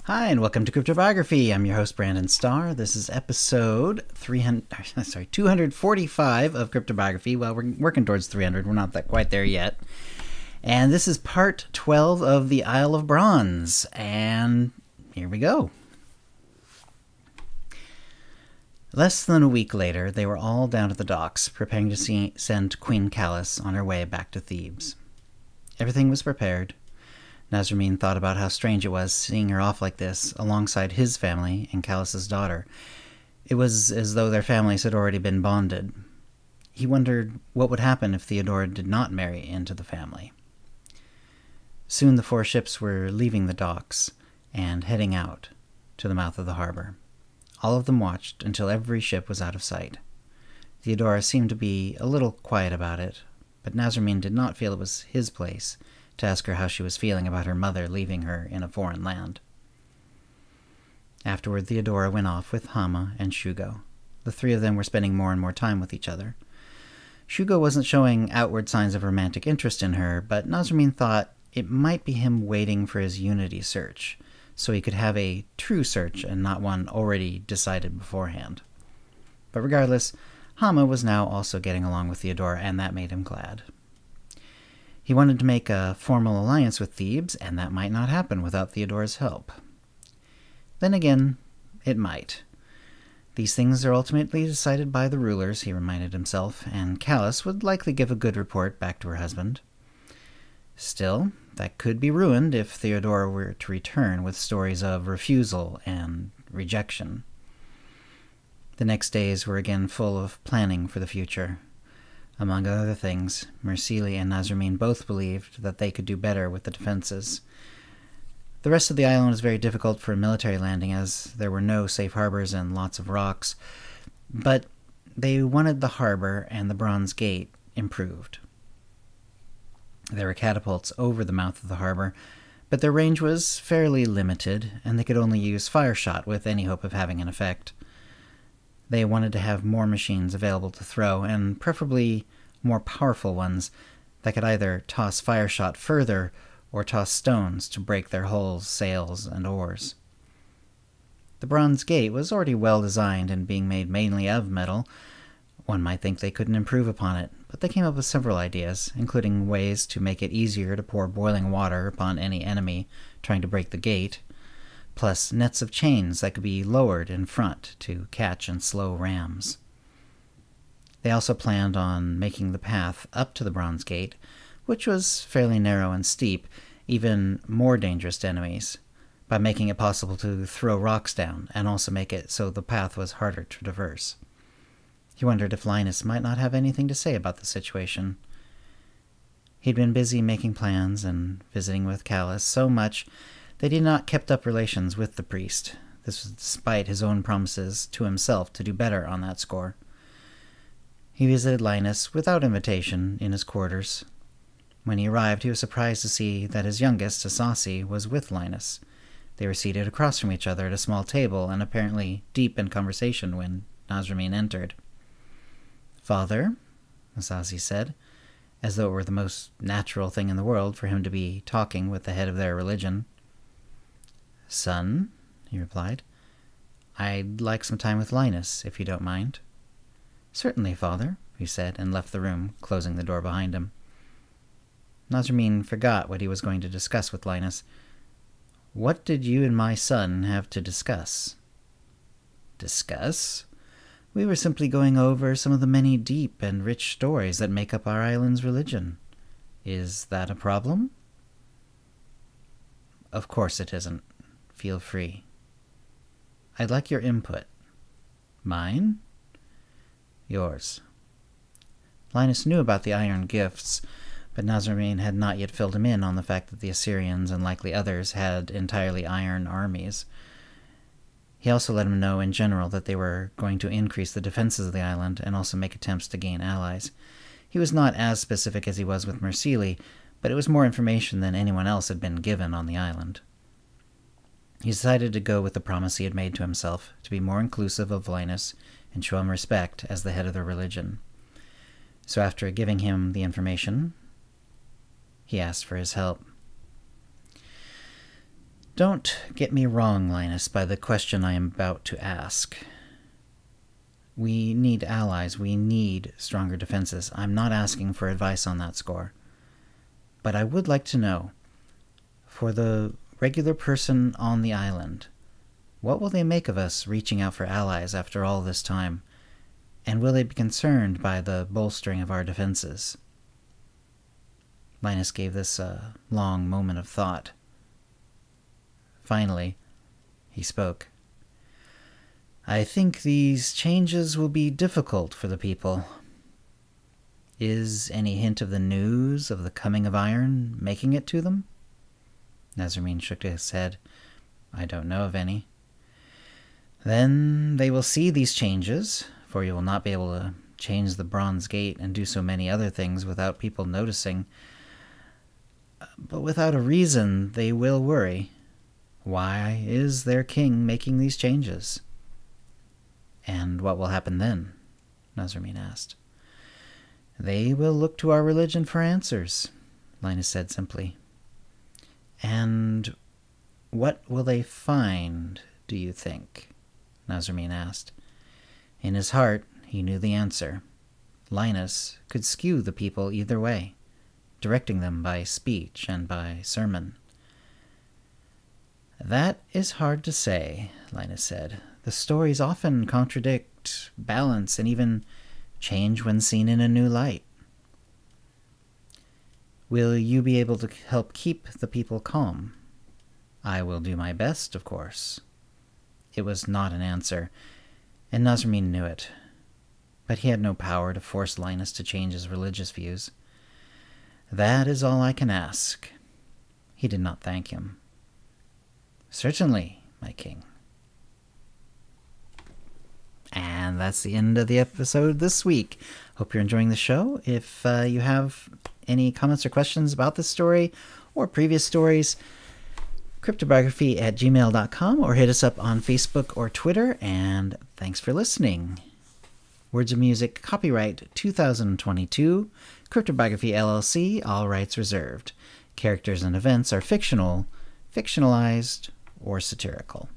Hi, and welcome to CryptoBiography. I'm your host, Brandon Starr. This is episode 245 of CryptoBiography. Well, we're working towards 300. We're not quite there yet. And this is part 12 of the Isle of Bronze. And here we go. Less than a week later, they were all down at the docks, preparing to send Queen Kallis on her way back to Thebes. Everything was prepared. Nasramin thought about how strange it was seeing her off like this, alongside his family and Kallis's daughter. It was as though their families had already been bonded. He wondered what would happen if Theodora did not marry into the family. Soon the four ships were leaving the docks and heading out to the mouth of the harbor. All of them watched until every ship was out of sight. Theodora seemed to be a little quiet about it, but Nasramin did not feel it was his place to ask her how she was feeling about her mother leaving her in a foreign land. Afterward, Theodora went off with Hama and Shugo. The three of them were spending more and more time with each other. Shugo wasn't showing outward signs of romantic interest in her, but Nasramin thought it might be him waiting for his unity search, so he could have a true search and not one already decided beforehand. But regardless, Hama was now also getting along with Theodora, and that made him glad. He wanted to make a formal alliance with Thebes, and that might not happen without Theodora's help. Then again, it might. These things are ultimately decided by the rulers, he reminded himself, and Kallis would likely give a good report back to her husband. Still, that could be ruined if Theodora were to return with stories of refusal and rejection. The next days were again full of planning for the future. Among other things, Mersili and Nasramin both believed that they could do better with the defenses. The rest of the island was very difficult for a military landing, as there were no safe harbors and lots of rocks, but they wanted the harbor and the Bronze Gate improved. There were catapults over the mouth of the harbor, but their range was fairly limited, and they could only use fire shot with any hope of having an effect. They wanted to have more machines available to throw, and preferably more powerful ones that could either toss fire shot further or toss stones to break their hulls, sails, and oars. The Bronze Gate was already well designed and being made mainly of metal. One might think they couldn't improve upon it, but they came up with several ideas, including ways to make it easier to pour boiling water upon any enemy trying to break the gate, plus nets of chains that could be lowered in front to catch and slow rams. They also planned on making the path up to the Bronze Gate, which was fairly narrow and steep, even more dangerous to enemies, by making it possible to throw rocks down and also make it so the path was harder to traverse. He wondered if Linus might not have anything to say about the situation. He'd been busy making plans and visiting with Kallis so much that he had not kept up relations with the priest. This was despite his own promises to himself to do better on that score. He visited Linus without invitation in his quarters. When he arrived, he was surprised to see that his youngest, Asasi, was with Linus. They were seated across from each other at a small table and apparently deep in conversation when Nasramin entered. "Father," Asasi said, as though it were the most natural thing in the world for him to be talking with the head of their religion. "Son," he replied, "I'd like some time with Linus, if you don't mind." "Certainly, father," he said, and left the room, closing the door behind him. Nasramin forgot what he was going to discuss with Linus. "What did you and my son have to discuss?" "Discuss? We were simply going over some of the many deep and rich stories that make up our island's religion. Is that a problem?" "Of course it isn't. Feel free." "I'd like your input." "Mine?" "Yours." Linus knew about the iron gifts, but Nasramin had not yet filled him in on the fact that the Assyrians and likely others had entirely iron armies. He also let him know in general that they were going to increase the defenses of the island and also make attempts to gain allies. He was not as specific as he was with Mersili, but it was more information than anyone else had been given on the island. He decided to go with the promise he had made to himself, to be more inclusive of Linus and show him respect as the head of their religion. So after giving him the information, he asked for his help. Don't get me wrong, Linus, by the question I am about to ask. We need allies. We need stronger defenses. I'm not asking for advice on that score. But I would like to know, for the regular person on the island, what will they make of us reaching out for allies after all this time? And will they be concerned by the bolstering of our defenses? Linus gave this a long moment of thought. Finally, he spoke. I think these changes will be difficult for the people. Is any hint of the news of the coming of iron making it to them? Nasramin shook his head. I don't know of any. Then they will see these changes, for you will not be able to change the bronze gate and do so many other things without people noticing. But without a reason, they will worry. Why is their king making these changes? And what will happen then? Nasramin asked. They will look to our religion for answers, Linus said simply. And what will they find, do you think? Nasramin asked. In his heart, he knew the answer. Linus could skew the people either way, directing them by speech and by sermon. That is hard to say, Linus said. The stories often contradict, balance, and even change when seen in a new light. Will you be able to help keep the people calm? I will do my best, of course. It was not an answer, and Nasramin knew it. But he had no power to force Linus to change his religious views. That is all I can ask. He did not thank him. Certainly, my king. And that's the end of the episode this week. Hope you're enjoying the show. If you have any comments or questions about this story or previous stories, CryptoBiography@gmail.com, or hit us up on Facebook or Twitter. And thanks for listening. Words of Music, copyright 2022, CryptoBiography LLC, all rights reserved. Characters and events are fictional, fictionalized, or satirical.